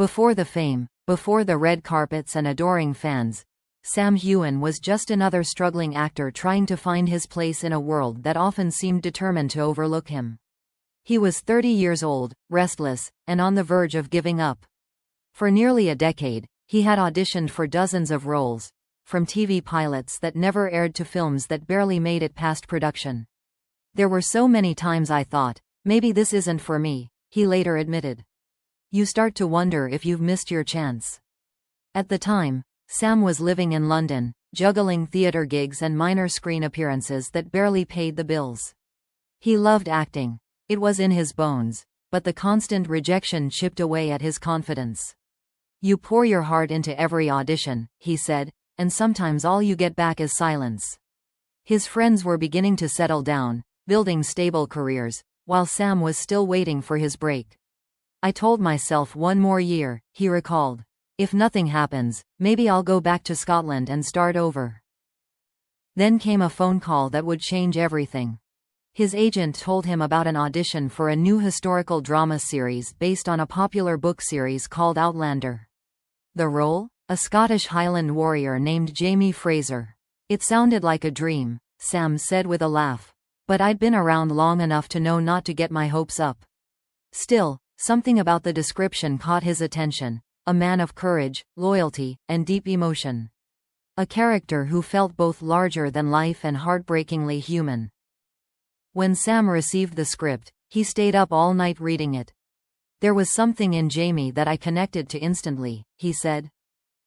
Before the fame, before the red carpets and adoring fans, Sam Heughan was just another struggling actor trying to find his place in a world that often seemed determined to overlook him. He was 30 years old, restless, and on the verge of giving up. For nearly a decade, he had auditioned for dozens of roles, from TV pilots that never aired to films that barely made it past production. "There were so many times I thought, maybe this isn't for me," he later admitted. You start to wonder if you've missed your chance. At the time, Sam was living in London, juggling theater gigs and minor screen appearances that barely paid the bills. He loved acting. It was in his bones, but the constant rejection chipped away at his confidence. "You pour your heart into every audition," he said, "and sometimes all you get back is silence." His friends were beginning to settle down, building stable careers, while Sam was still waiting for his break. "I told myself one more year," he recalled. "If nothing happens, maybe I'll go back to Scotland and start over." Then came a phone call that would change everything. His agent told him about an audition for a new historical drama series based on a popular book series called Outlander. The role? A Scottish Highland warrior named Jamie Fraser. "It sounded like a dream," Sam said with a laugh. "But I'd been around long enough to know not to get my hopes up." Still, something about the description caught his attention. A man of courage, loyalty, and deep emotion. A character who felt both larger than life and heartbreakingly human. When Sam received the script, he stayed up all night reading it. "There was something in Jamie that I connected to instantly," he said.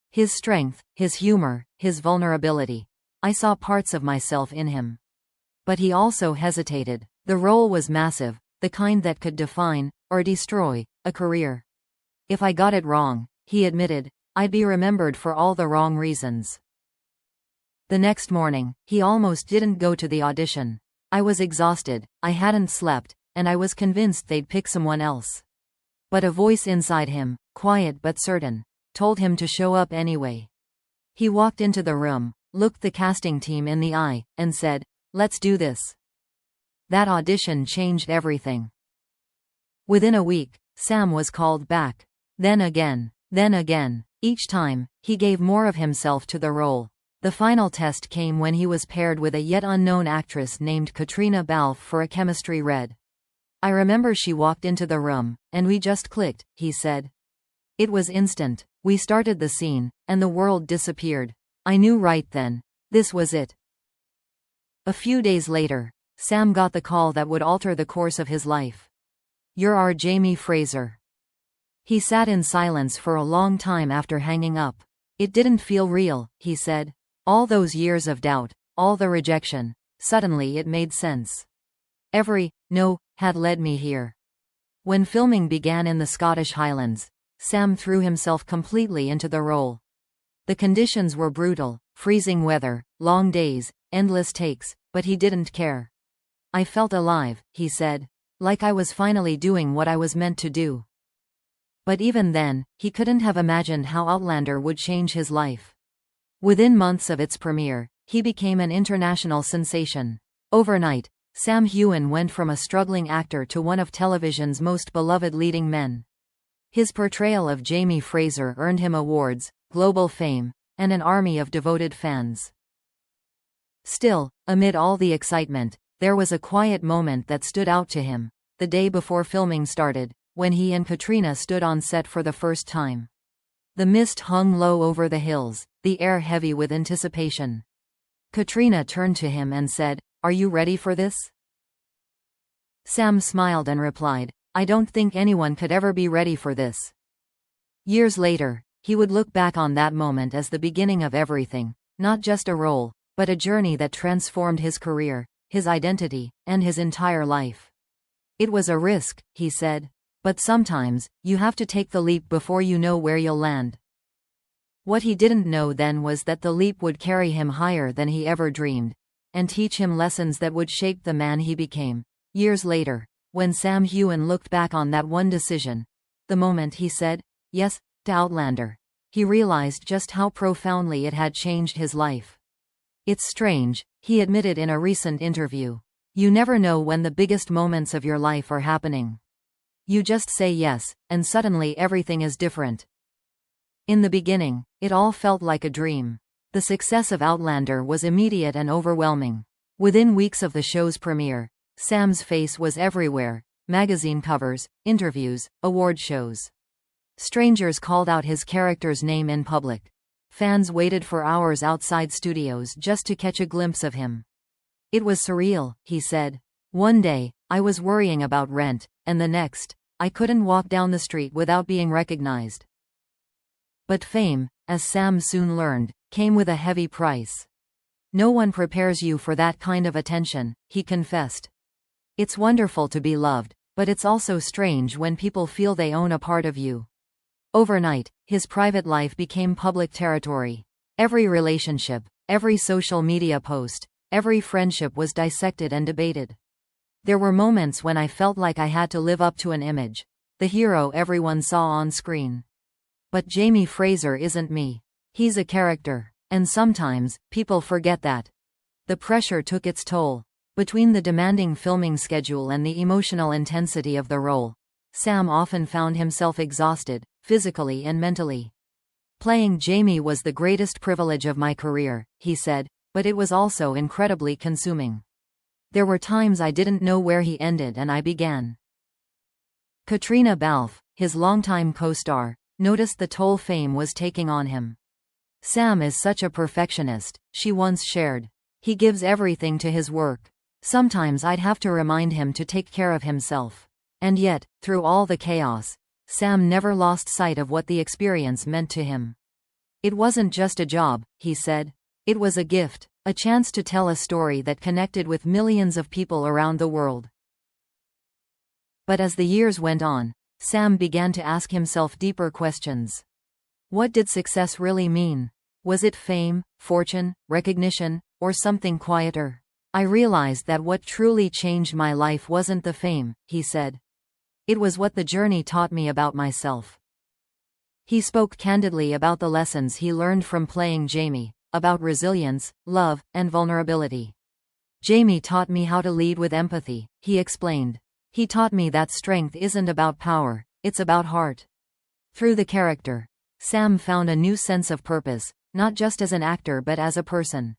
"His strength, his humor, his vulnerability. I saw parts of myself in him." But he also hesitated. The role was massive, the kind that could define, or destroy, a career. "If I got it wrong," he admitted, "I'd be remembered for all the wrong reasons." The next morning, he almost didn't go to the audition. "I was exhausted, I hadn't slept, and I was convinced they'd pick someone else." But a voice inside him, quiet but certain, told him to show up anyway. He walked into the room, looked the casting team in the eye, and said, "Let's do this." That audition changed everything. Within a week, Sam was called back. Then again. Each time, he gave more of himself to the role. The final test came when he was paired with a yet unknown actress named Katrina Balfe for a chemistry read. "I remember she walked into the room, and we just clicked," he said. "It was instant. We started the scene, and the world disappeared. I knew right then. This was it." A few days later, Sam got the call that would alter the course of his life. "You're our Jamie Fraser." He sat in silence for a long time after hanging up. "It didn't feel real," he said. "All those years of doubt, all the rejection, suddenly it made sense. Every no had led me here." When filming began in the Scottish Highlands, Sam threw himself completely into the role. The conditions were brutal, freezing weather, long days, endless takes, but he didn't care. "I felt alive," he said. "Like I was finally doing what I was meant to do." But even then, he couldn't have imagined how Outlander would change his life. Within months of its premiere, he became an international sensation. Overnight, Sam Heughan went from a struggling actor to one of television's most beloved leading men. His portrayal of Jamie Fraser earned him awards, global fame, and an army of devoted fans. Still, amid all the excitement, there was a quiet moment that stood out to him. The day before filming started, when he and Katrina stood on set for the first time. The mist hung low over the hills, the air heavy with anticipation. Katrina turned to him and said, "Are you ready for this?" Sam smiled and replied, "I don't think anyone could ever be ready for this." Years later, he would look back on that moment as the beginning of everything, not just a role, but a journey that transformed his career, his identity, and his entire life. "It was a risk," he said. "But sometimes, you have to take the leap before you know where you'll land." What he didn't know then was that the leap would carry him higher than he ever dreamed, and teach him lessons that would shape the man he became. Years later, when Sam Heughan looked back on that one decision, the moment he said, yes, to Outlander, he realized just how profoundly it had changed his life. "It's strange," he admitted in a recent interview. "You never know when the biggest moments of your life are happening. You just say yes, and suddenly everything is different. In the beginning, it all felt like a dream. The success of Outlander was immediate and overwhelming. Within weeks of the show's premiere, Sam's face was everywhere: magazine covers, interviews, award shows. Strangers called out his character's name in public. Fans waited for hours outside studios just to catch a glimpse of him. It was surreal, he said. One day, I was worrying about rent, and the next, I couldn't walk down the street without being recognized. But fame, as Sam soon learned, came with a heavy price. No one prepares you for that kind of attention, he confessed. It's wonderful to be loved, but it's also strange when people feel they own a part of you. Overnight, his private life became public territory. Every relationship, every social media post, every friendship was dissected and debated. There were moments when I felt like I had to live up to an image, the hero everyone saw on screen. But Jamie Fraser isn't me. He's a character. And sometimes, people forget that. The pressure took its toll. Between the demanding filming schedule and the emotional intensity of the role, Sam often found himself exhausted, physically and mentally. Playing Jamie was the greatest privilege of my career, he said, but it was also incredibly consuming. There were times I didn't know where he ended and I began. Katrina Balfe, his longtime co-star, noticed the toll fame was taking on him. Sam is such a perfectionist, she once shared. He gives everything to his work. Sometimes I'd have to remind him to take care of himself. And yet, through all the chaos, Sam never lost sight of what the experience meant to him. It wasn't just a job, he said. It was a gift, a chance to tell a story that connected with millions of people around the world. But as the years went on, Sam began to ask himself deeper questions. What did success really mean? Was it fame, fortune, recognition, or something quieter? I realized that what truly changed my life wasn't the fame, he said. It was what the journey taught me about myself. He spoke candidly about the lessons he learned from playing Jamie, about resilience, love, and vulnerability. Jamie taught me how to lead with empathy, he explained. He taught me that strength isn't about power, it's about heart. Through the character, Sam found a new sense of purpose, not just as an actor but as a person.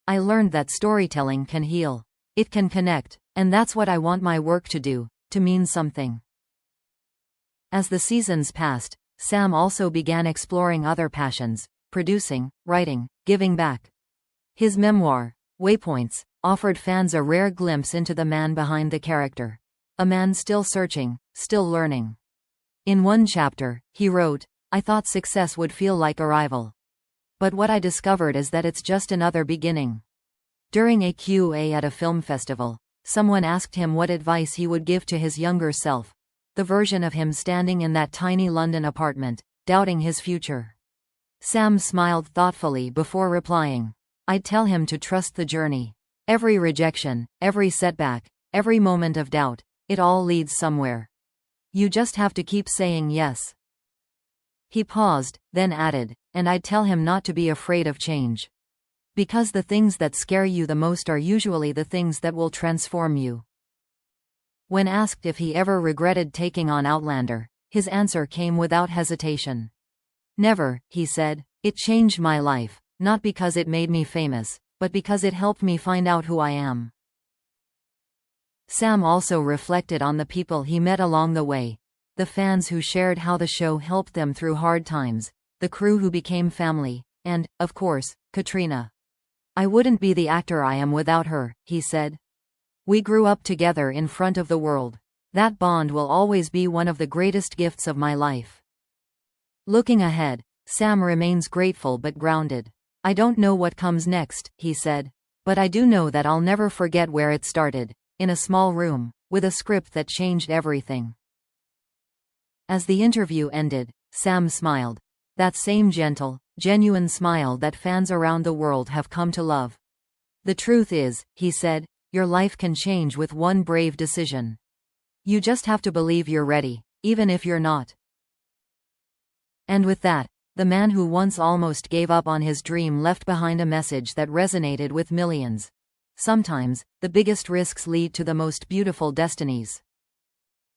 I learned that storytelling can heal. It can connect, and that's what I want my work to do, to mean something. As the seasons passed, Sam also began exploring other passions: producing, writing, giving back. His memoir, Waypoints, offered fans a rare glimpse into the man behind the character. A man still searching, still learning. In one chapter, he wrote, "I thought success would feel like arrival. But what I discovered is that it's just another beginning." During a Q&A at a film festival, someone asked him what advice he would give to his younger self, the version of him standing in that tiny London apartment, doubting his future. Sam smiled thoughtfully before replying, "I'd tell him to trust the journey. Every rejection, every setback, every moment of doubt, it all leads somewhere. You just have to keep saying yes." He paused, then added, "And I'd tell him not to be afraid of change. Because the things that scare you the most are usually the things that will transform you." When asked if he ever regretted taking on Outlander, his answer came without hesitation. "Never," he said. "It changed my life, not because it made me famous, but because it helped me find out who I am." Sam also reflected on the people he met along the way. The fans who shared how the show helped them through hard times, the crew who became family, and, of course, Katrina. "I wouldn't be the actor I am without her," he said. "We grew up together in front of the world. That bond will always be one of the greatest gifts of my life." Looking ahead, Sam remains grateful but grounded. "I don't know what comes next," he said. "But I do know that I'll never forget where it started, in a small room, with a script that changed everything." As the interview ended, Sam smiled. That same gentle, genuine smile that fans around the world have come to love. "The truth is," he said, "your life can change with one brave decision. You just have to believe you're ready, even if you're not." And with that, the man who once almost gave up on his dream left behind a message that resonated with millions. Sometimes, the biggest risks lead to the most beautiful destinies.